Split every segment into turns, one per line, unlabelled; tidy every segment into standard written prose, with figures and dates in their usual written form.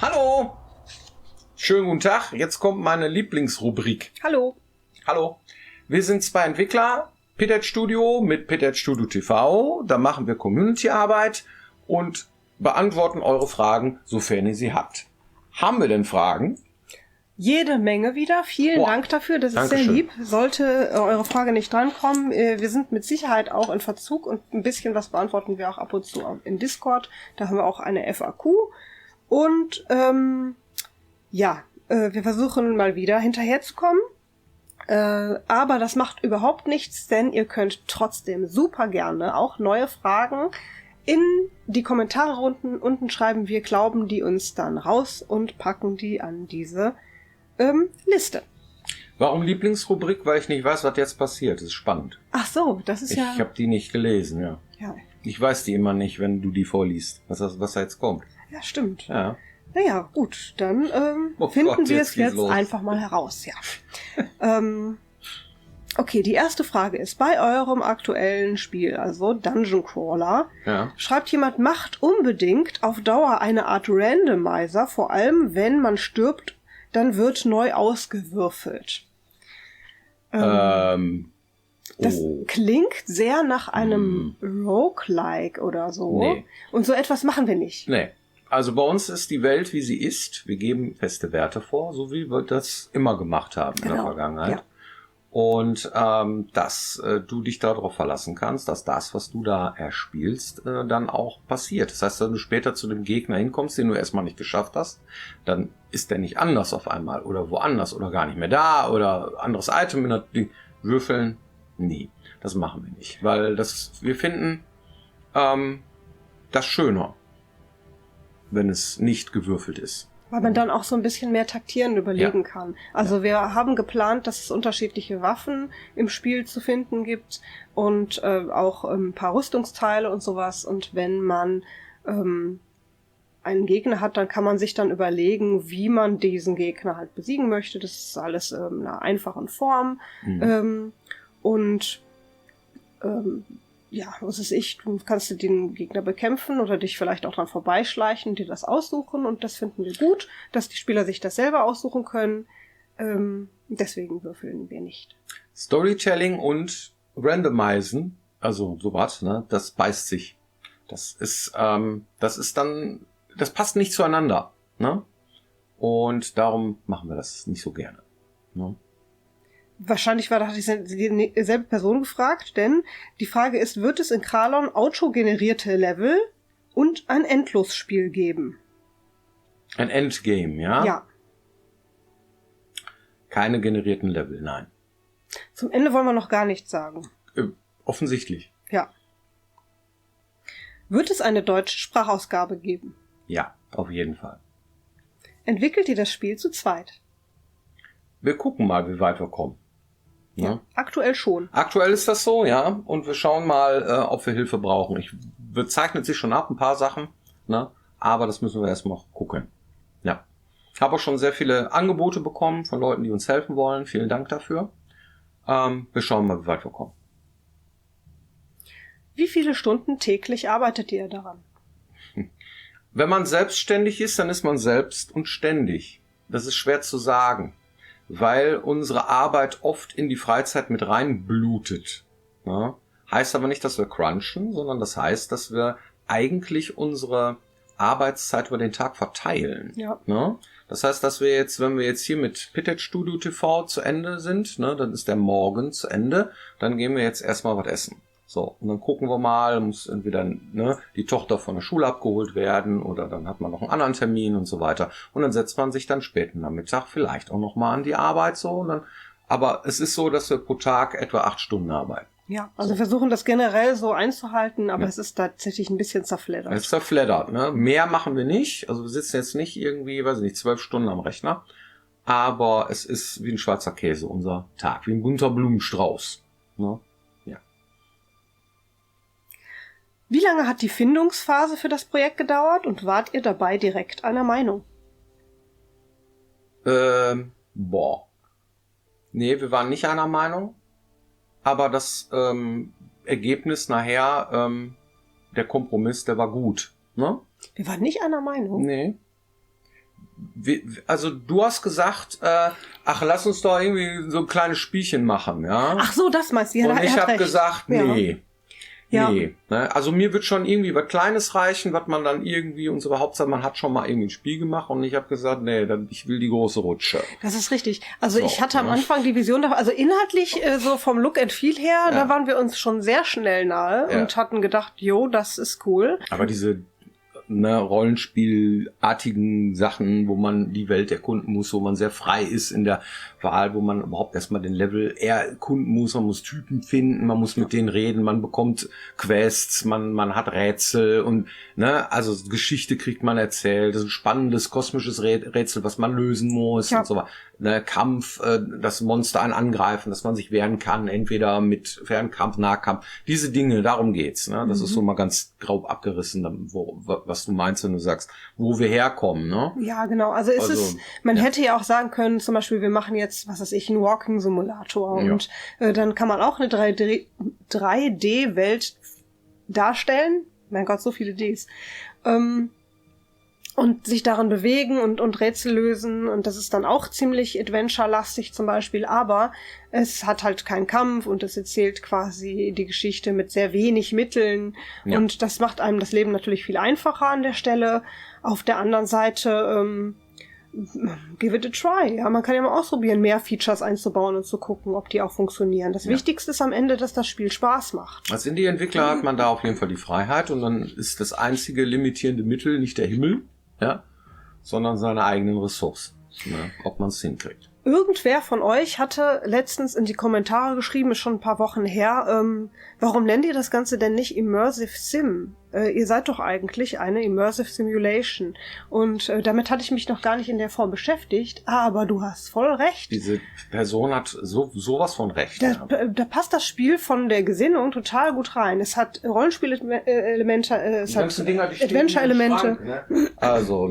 Hallo! Schönen guten Tag, jetzt kommt meine Lieblingsrubrik.
Hallo.
Hallo. Wir sind zwei Entwickler, Pitet Studio mit Pitet Studio TV. Da machen wir Community-Arbeit und beantworten eure Fragen, sofern ihr sie habt. Haben wir denn Fragen?
Jede Menge wieder. Vielen Dank dafür, das ist
Dankeschön.
sehr lieb. Sollte eure Frage nicht drankommen, wir sind mit Sicherheit auch in Verzug und ein bisschen was beantworten wir auch ab und zu in Discord. Da haben wir auch eine FAQ. Und wir versuchen mal wieder hinterherzukommen. Aber das macht überhaupt nichts, denn ihr könnt trotzdem super gerne auch neue Fragen in die Kommentare unten schreiben. Wir glauben die uns dann raus und packen die an diese Liste.
Warum Lieblingsrubrik? Weil ich nicht weiß, was jetzt passiert. Das ist spannend.
Ach so, das ist
Ich
ja...
habe die nicht gelesen, ja.
Ja,
Ich weiß die immer nicht, wenn du die vorliest, was da jetzt kommt.
ja, stimmt.
Ja.
Naja, gut, dann
Oh
finden
Gott,
wir
jetzt
es
geht's
jetzt
los.
einfach mal heraus, ja. Okay, die erste Frage ist, bei eurem aktuellen Spiel, also Dungeon Crawler,
Ja.
schreibt jemand, macht unbedingt auf Dauer eine Art Randomizer, vor allem wenn man stirbt, dann wird neu ausgewürfelt. Das klingt sehr nach einem Roguelike oder so.
Nee.
Und so etwas machen wir nicht.
Nee. Also bei uns ist die Welt, wie sie ist. Wir geben feste Werte vor, so wie wir das immer gemacht haben in der Vergangenheit.
Ja.
Und dass du dich darauf verlassen kannst, dass das, was du da erspielst, dann auch passiert. Das heißt, wenn du später zu dem Gegner hinkommst, den du erstmal nicht geschafft hast, dann ist der nicht anders auf einmal oder woanders oder gar nicht mehr da oder anderes Item in der Würfeln. Nee, das machen wir nicht. Weil wir finden das schöner, wenn es nicht gewürfelt ist.
Weil man dann auch so ein bisschen mehr taktieren überlegen kann. Also wir haben geplant, dass es unterschiedliche Waffen im Spiel zu finden gibt und auch ein paar Rüstungsteile und sowas. Und wenn man einen Gegner hat, dann kann man sich dann überlegen, wie man diesen Gegner halt besiegen möchte. Das ist alles in einer einfachen Form. Was ist du kannst den Gegner bekämpfen oder dich vielleicht auch dran vorbeischleichen und dir das aussuchen und das finden wir gut, dass die Spieler sich das selber aussuchen können. Deswegen würfeln wir nicht.
Storytelling und Randomisen, also sowas, ne, das beißt sich. Das passt nicht zueinander, ne? Und darum machen wir das nicht so gerne. Ne?
Wahrscheinlich hat dieselbe Person gefragt, denn die Frage ist, wird es in Kralon autogenerierte Level und ein Endlosspiel geben?
Ein Endgame, ja?
Ja.
Keine generierten Level, nein.
Zum Ende wollen wir noch gar nichts sagen.
Offensichtlich.
Ja. Wird es eine deutsche Sprachausgabe geben?
Ja, auf jeden Fall.
Entwickelt ihr das Spiel zu zweit?
Wir gucken mal, wie weit wir kommen.
Ja, aktuell schon.
Aktuell ist das so, ja. Und wir schauen mal, ob wir Hilfe brauchen. Zeichnet sich schon ab, ein paar Sachen, ne? Aber das müssen wir erstmal gucken. Ja. Ich habe auch schon sehr viele Angebote bekommen von Leuten, die uns helfen wollen. Vielen Dank dafür. Wir schauen mal, wie weit wir kommen.
Wie viele Stunden täglich arbeitet ihr daran?
Wenn man selbstständig ist, dann ist man selbst und ständig. Das ist schwer zu sagen, weil unsere Arbeit oft in die Freizeit mit reinblutet. Ne? Heißt aber nicht, dass wir crunchen, sondern das heißt, dass wir eigentlich unsere Arbeitszeit über den Tag verteilen.
Ja.
Ne? Das heißt, dass wir jetzt, wenn wir jetzt hier mit Pitet Studio TV zu Ende sind, ne, dann ist der Morgen zu Ende, dann gehen wir jetzt erstmal was essen. So, und dann gucken wir mal, muss entweder die Tochter von der Schule abgeholt werden oder dann hat man noch einen anderen Termin und so weiter. Und dann setzt man sich dann späten Nachmittag vielleicht auch nochmal an die Arbeit so. Und dann, aber es ist so, dass wir pro Tag etwa 8 Stunden arbeiten.
Ja, also wir versuchen das generell so einzuhalten, aber es ist tatsächlich ein bisschen zerfleddert.
Es ist zerfleddert, ne? Mehr machen wir nicht. Also wir sitzen jetzt nicht irgendwie, 12 Stunden am Rechner. Aber es ist wie ein schwarzer Käse, unser Tag. Wie ein bunter Blumenstrauß. Ne?
Wie lange hat die Findungsphase für das Projekt gedauert und wart ihr dabei direkt einer Meinung?
Nee, wir waren nicht einer Meinung. Aber das Ergebnis nachher, der Kompromiss, der war gut. Ne?
Wir waren nicht einer Meinung.
Nee. Also du hast gesagt, ach, lass uns doch irgendwie so ein kleines Spielchen machen, ja?
Ach so, das meinst du. Ja,
und ich habe gesagt, nee.
Ja.
Nee. Ne? Also mir wird schon irgendwie was Kleines reichen, was man dann irgendwie und so, Hauptsache man hat schon mal irgendwie ein Spiel gemacht und ich habe gesagt, nee, ich will die große Rutsche.
Das ist richtig. Also
So,
ich hatte am Anfang die Vision, also inhaltlich so vom Look and Feel her, da waren wir uns schon sehr schnell nahe und hatten gedacht, jo, das ist cool.
Aber diese Rollenspielartigen Sachen, wo man die Welt erkunden muss, wo man sehr frei ist in der Wahl, wo man überhaupt erstmal den Level erkunden muss, man muss Typen finden, man muss mit denen reden, man bekommt Quests, man hat Rätsel und also Geschichte kriegt man erzählt, das ist ein spannendes kosmisches Rätsel, was man lösen muss und so weiter. Kampf, das Monster angreifen, dass man sich wehren kann, entweder mit Fernkampf, Nahkampf, diese Dinge, darum geht's. Das ist so mal ganz grob abgerissen, was du meinst, wenn du sagst, wo wir herkommen. Ne?
Ja, genau. Also man hätte ja auch sagen können, zum Beispiel, wir machen jetzt, was weiß ich, einen Walking-Simulator und dann kann man auch eine 3D-Welt darstellen. Mein Gott, so viele Ds. Und sich darin bewegen und Rätsel lösen. Und das ist dann auch ziemlich Adventure-lastig zum Beispiel. Aber es hat halt keinen Kampf und es erzählt quasi die Geschichte mit sehr wenig Mitteln. Ja. Und das macht einem das Leben natürlich viel einfacher an der Stelle. Auf der anderen Seite, give it a try. Ja, man kann ja mal ausprobieren, mehr Features einzubauen und zu gucken, ob die auch funktionieren. Das Wichtigste ist am Ende, dass das Spiel Spaß macht.
Als Indie-Entwickler hat man da auf jeden Fall die Freiheit und dann ist das einzige limitierende Mittel nicht der Himmel, sondern seine eigenen Ressourcen, ob man es hinkriegt.
Irgendwer von euch hatte letztens in die Kommentare geschrieben, ist schon ein paar Wochen her, warum nennt ihr das Ganze denn nicht Immersive Sim? Ihr seid doch eigentlich eine Immersive Simulation. Und damit hatte ich mich noch gar nicht in der Form beschäftigt, aber du hast voll recht.
Diese Person hat sowas von recht.
Da passt das Spiel von der Gesinnung total gut rein. Es hat Rollenspielelemente, es hat Adventure-Elemente.
Ne? Also,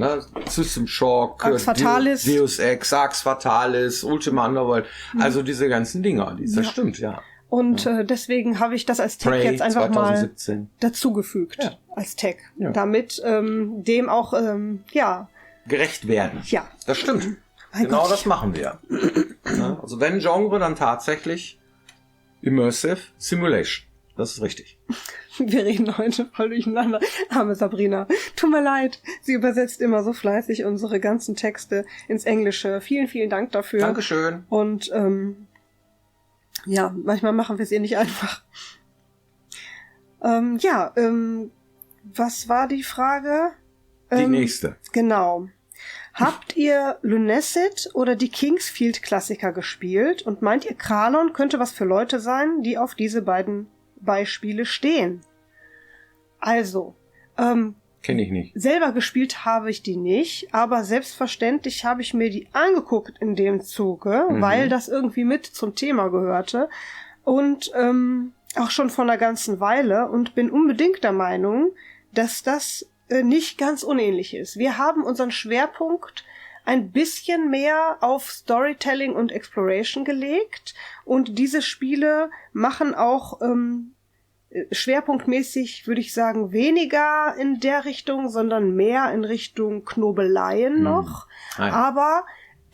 System Shock,
Arx Fatalis,
Deus Ex, Arx Fatalis, Ultima Underworld, also diese ganzen Dinger, das stimmt, ja.
Und deswegen habe ich das als Tag jetzt einfach 2017 mal dazugefügt als Tag, damit dem auch
gerecht werden.
Ja,
das stimmt. Genau, das machen wir. Also wenn Genre, dann tatsächlich Immersive Simulation. Das ist richtig.
Wir reden heute voll durcheinander. Arme Sabrina. Tut mir leid. Sie übersetzt immer so fleißig unsere ganzen Texte ins Englische. Vielen, vielen Dank dafür.
Dankeschön.
Und manchmal machen wir es ihr nicht einfach. Was war die Frage?
Die nächste.
Genau. Habt ihr Lunacid oder die Kingsfield-Klassiker gespielt? Und meint ihr, Kralon könnte was für Leute sein, die auf diese beiden Beispiele stehen? Also,
kenne ich nicht.
Selber gespielt habe ich die nicht, aber selbstverständlich habe ich mir die angeguckt in dem Zuge, weil das irgendwie mit zum Thema gehörte und auch schon vor einer ganzen Weile und bin unbedingt der Meinung, dass das nicht ganz unähnlich ist. Wir haben unseren Schwerpunkt ein bisschen mehr auf Storytelling und Exploration gelegt und diese Spiele machen auch schwerpunktmäßig, würde ich sagen, weniger in der Richtung, sondern mehr in Richtung Knobeleien noch. Aber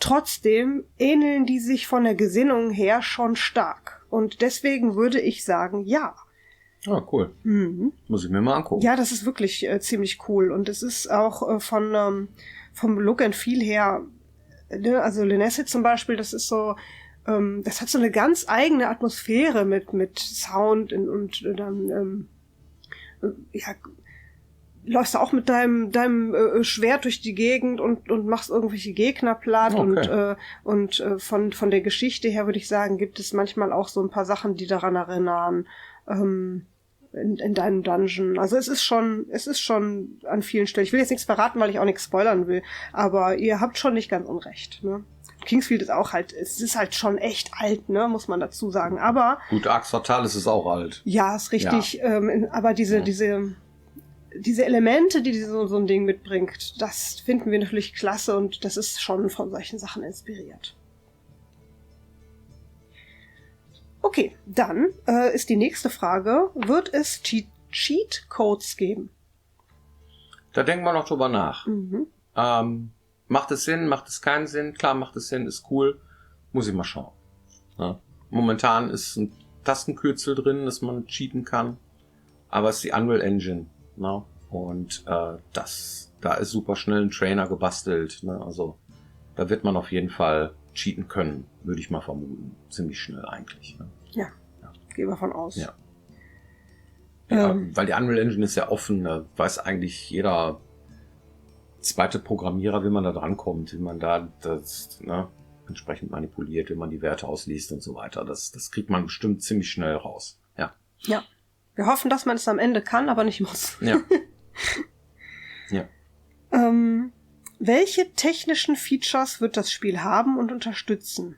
trotzdem ähneln die sich von der Gesinnung her schon stark. Und deswegen würde ich sagen, ja.
Ah, cool. Muss ich mir mal angucken.
Ja, das ist wirklich ziemlich cool. Und es ist auch vom Look and Feel her, also Lunacid zum Beispiel, das ist so, das hat so eine ganz eigene Atmosphäre mit Sound und dann läufst du auch mit deinem Schwert durch die Gegend und machst irgendwelche Gegner platt.
Okay.
Und von der Geschichte her würde ich sagen, gibt es manchmal auch so ein paar Sachen, die daran erinnern, in deinem Dungeon. Also es ist schon an vielen Stellen. Ich will jetzt nichts verraten, weil ich auch nichts spoilern will, aber ihr habt schon nicht ganz unrecht, ne? Kingsfield ist auch halt, es ist halt schon echt alt, ne, muss man dazu sagen. Aber
gut, Arx Fatalis ist auch alt.
Ja, ist richtig. Ja. Aber diese Elemente, die so ein Ding mitbringt, das finden wir natürlich klasse und das ist schon von solchen Sachen inspiriert. Okay, dann ist die nächste Frage, wird es Cheat-Codes geben?
Da denken wir noch drüber nach. Macht es Sinn, macht es keinen Sinn? Klar, macht es Sinn, ist cool. Muss ich mal schauen. Ja. Momentan ist ein Tastenkürzel drin, dass man cheaten kann. Aber es ist die Unreal Engine. Ne? Und da ist super schnell ein Trainer gebastelt. Ne? Also da wird man auf jeden Fall cheaten können, würde ich mal vermuten. Ziemlich schnell eigentlich. Ne?
Ja, gehe davon aus.
Ja. Ja, weil die Unreal Engine ist ja offen, da weiß eigentlich jeder zweite Programmierer, wie man da drankommt, wie man da das entsprechend manipuliert, wie man die Werte ausliest und so weiter. Das kriegt man bestimmt ziemlich schnell raus. Ja.
Ja. Wir hoffen, dass man es am Ende kann, aber nicht muss.
Ja. Ja.
Welche technischen Features wird das Spiel haben und unterstützen?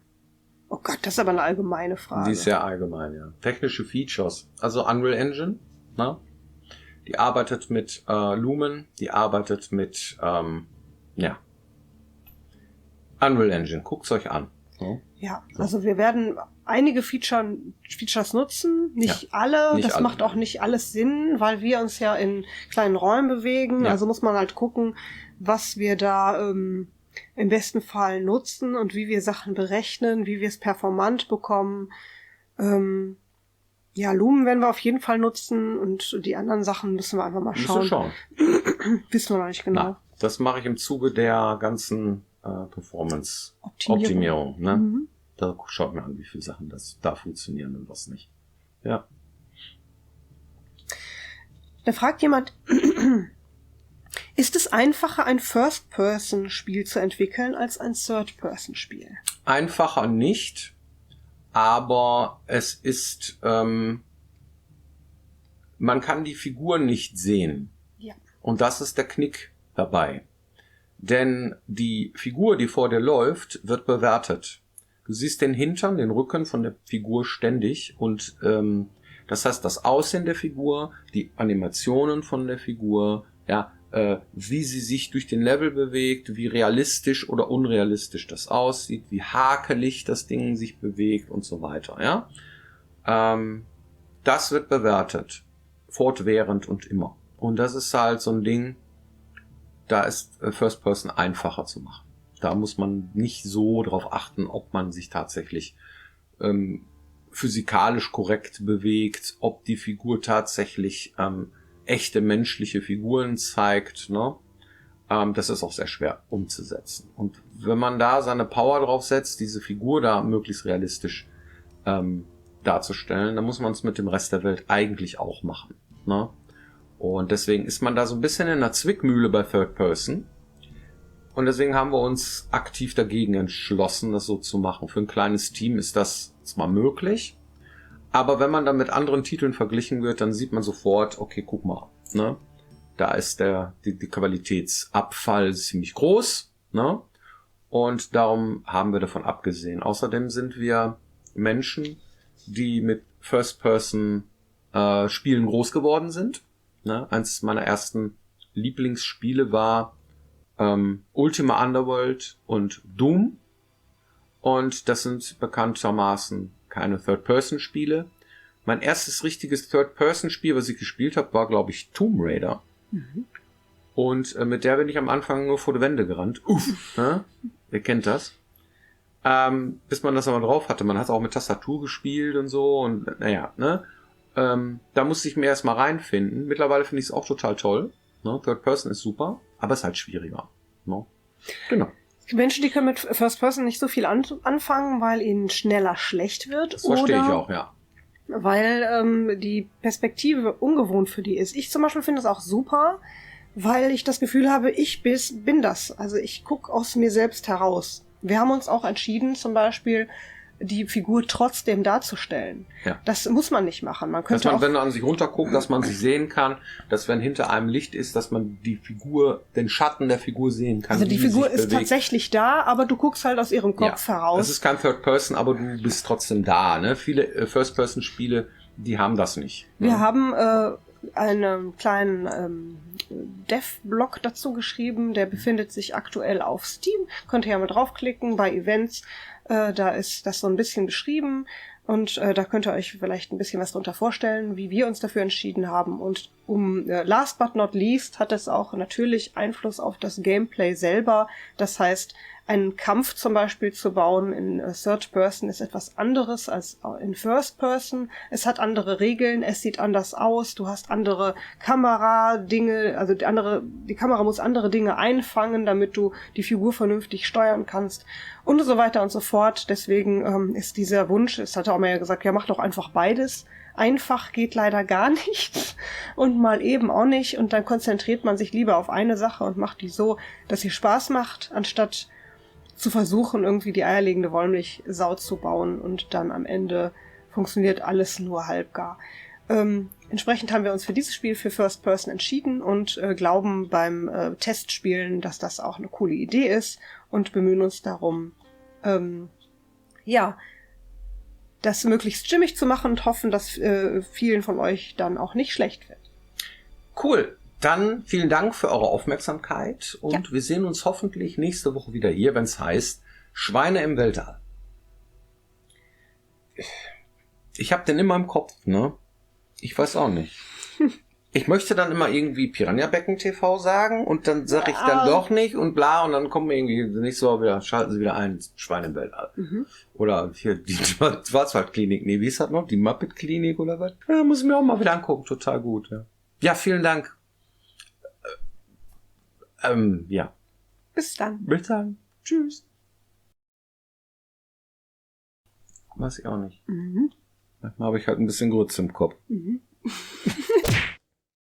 Oh Gott, das ist aber eine allgemeine Frage.
Die ist sehr allgemein, ja. Technische Features. Also Unreal Engine, ne? Die arbeitet mit Lumen, die arbeitet mit, Unreal Engine. Guckt's euch an. Ne?
Ja, also wir werden einige Features nutzen, nicht alle.
Nicht
das
alle.
macht auch nicht alles Sinn, weil wir uns ja in kleinen Räumen bewegen.
Ja.
Also muss man halt gucken, was wir da im besten Fall nutzen und wie wir Sachen berechnen, wie wir es performant bekommen. Lumen werden wir auf jeden Fall nutzen und die anderen Sachen müssen wir einfach mal schauen. Wissen wir noch nicht genau.
Na, das mache ich im Zuge der ganzen Performance-Optimierung. Ne?
Mhm.
Da schaut mir an, wie viele Sachen das da funktionieren und was nicht. Ja.
Da fragt jemand, ist es einfacher, ein First-Person-Spiel zu entwickeln als ein Third-Person-Spiel?
Einfacher nicht, aber es ist, man kann die Figuren nicht sehen.
Ja.
Und das ist der Knick dabei. Denn die Figur, die vor dir läuft, wird bewertet. Du siehst den Hintern, den Rücken von der Figur ständig und das heißt, das Aussehen der Figur, die Animationen von der Figur, ja, wie sie sich durch den Level bewegt, wie realistisch oder unrealistisch das aussieht, wie hakelig das Ding sich bewegt und so weiter, ja. Das wird bewertet. Fortwährend und immer. Und das ist halt so ein Ding, da ist First Person einfacher zu machen. Da muss man nicht so drauf achten, ob man sich tatsächlich physikalisch korrekt bewegt, ob die Figur tatsächlich echte menschliche Figuren zeigt. Ne? Das ist auch sehr schwer umzusetzen. Und wenn man da seine Power drauf setzt, diese Figur da möglichst realistisch darzustellen, dann muss man es mit dem Rest der Welt eigentlich auch machen. Ne? Und deswegen ist man da so ein bisschen in einer Zwickmühle bei Third Person. Und deswegen haben wir uns aktiv dagegen entschlossen, das so zu machen. Für ein kleines Team ist das zwar möglich, aber wenn man dann mit anderen Titeln verglichen wird, dann sieht man sofort, okay, guck mal, ne? Da ist die Qualitätsabfall ziemlich groß, ne? Und darum haben wir davon abgesehen. Außerdem sind wir Menschen, die mit First Person Spielen groß geworden sind. Ne? Eins meiner ersten Lieblingsspiele war Ultima Underworld und Doom. Und das sind bekanntermaßen keine Third-Person-Spiele. Mein erstes richtiges Third-Person-Spiel, was ich gespielt habe, war, glaube ich, Tomb Raider. Mhm. Und mit der bin ich am Anfang nur vor die Wände gerannt. Ne? Ihr kennt das. Bis man das aber drauf hatte. Man hat auch mit Tastatur gespielt und so. Und naja, ne? Da musste ich mir erstmal reinfinden. Mittlerweile finde ich es auch total toll. Ne? Third Person ist super, aber es ist halt schwieriger. Ne? Genau.
Es gibt Menschen, die können mit First Person nicht so viel anfangen, weil ihnen schneller schlecht wird.
Das verstehe ich auch, ja.
Weil die Perspektive ungewohnt für die ist. Ich zum Beispiel finde das auch super, weil ich das Gefühl habe, ich bin das. Also ich gucke aus mir selbst heraus. Wir haben uns auch entschieden, zum Beispiel die Figur trotzdem darzustellen. Ja. Das muss man nicht machen. Man könnte
dass man, wenn man an sich runterguckt, dass man sie sehen kann, dass wenn hinter einem Licht ist, dass man die Figur, den Schatten der Figur sehen kann.
Also die Figur ist tatsächlich da, aber du guckst halt aus ihrem Kopf heraus.
Es ist kein Third Person, aber du bist trotzdem da. Ne? Viele First-Person-Spiele, die haben das nicht.
Wir haben einen kleinen Dev-Blog dazu geschrieben, der befindet sich aktuell auf Steam. Könnt ihr ja mal draufklicken bei Events. Da ist das so ein bisschen beschrieben und da könnt ihr euch vielleicht ein bisschen was drunter vorstellen, wie wir uns dafür entschieden haben. Und Last but not least hat es auch natürlich Einfluss auf das Gameplay selber. Das heißt, einen Kampf zum Beispiel zu bauen in Third Person ist etwas anderes als in First Person. Es hat andere Regeln, es sieht anders aus, du hast andere Kameradinge, also die Kamera muss andere Dinge einfangen, damit du die Figur vernünftig steuern kannst und so weiter und so fort. Deswegen ist dieser Wunsch, es hat er auch mal gesagt, ja, mach doch einfach beides. Einfach geht leider gar nicht und mal eben auch nicht, und dann konzentriert man sich lieber auf eine Sache und macht die so, dass sie Spaß macht, anstatt zu versuchen, irgendwie die eierlegende Wollmilchsau zu bauen, und dann am Ende funktioniert alles nur halbgar. Entsprechend haben wir uns für dieses Spiel für First Person entschieden und glauben beim Testspielen, dass das auch eine coole Idee ist, und bemühen uns darum, das möglichst stimmig zu machen und hoffen, dass vielen von euch dann auch nicht schlecht wird.
Cool. Dann vielen Dank für eure Aufmerksamkeit und wir sehen uns hoffentlich nächste Woche wieder hier, wenn es heißt Schweine im Weltall. Ich habe den immer im Kopf, ne? Ich weiß auch nicht. Ich möchte dann immer irgendwie Piranha-Becken TV sagen und dann sage ich dann doch nicht und bla, und dann kommen irgendwie nicht so wieder, schalten sie wieder ein, Schweine im Weltall. Oder hier die Schwarzwaldklinik, nee, wie ist das noch? Die Muppet-Klinik oder was? Ja, muss ich mir auch mal wieder angucken, total gut, ja. Ja, vielen Dank. Ja.
Bis dann.
Bis dann. Tschüss. Weiß ich auch nicht. Manchmal habe ich halt ein bisschen Grütze im Kopf.